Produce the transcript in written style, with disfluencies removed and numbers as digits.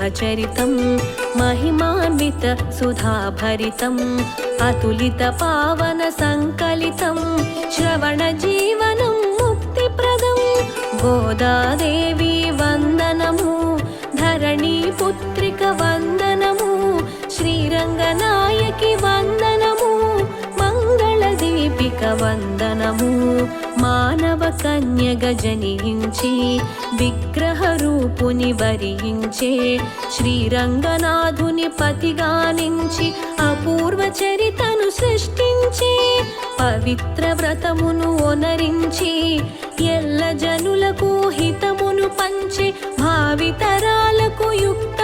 शुभचरितं महिमान्वित सुधाभरितम् अतुलित पावन संकलितं श्रवणजीवनं मुक्तिप्रदं गोदादेवी वन्दनमु धरणी पुत्रिक वन्दनमु श्रीरङ्गनायकि वन्दनमु मंगళదీపిక వందనము మానవ కన్యగ జనించి విగ్రహ రూపుని వరించే శ్రీరంగనాథుని పతిగానించి అపూర్వ చరితను సృష్టించి పవిత్ర వ్రతమును ఒనరించి ఎల్ల జనులకు హితమును పంచి భావితరాలకు యుక్త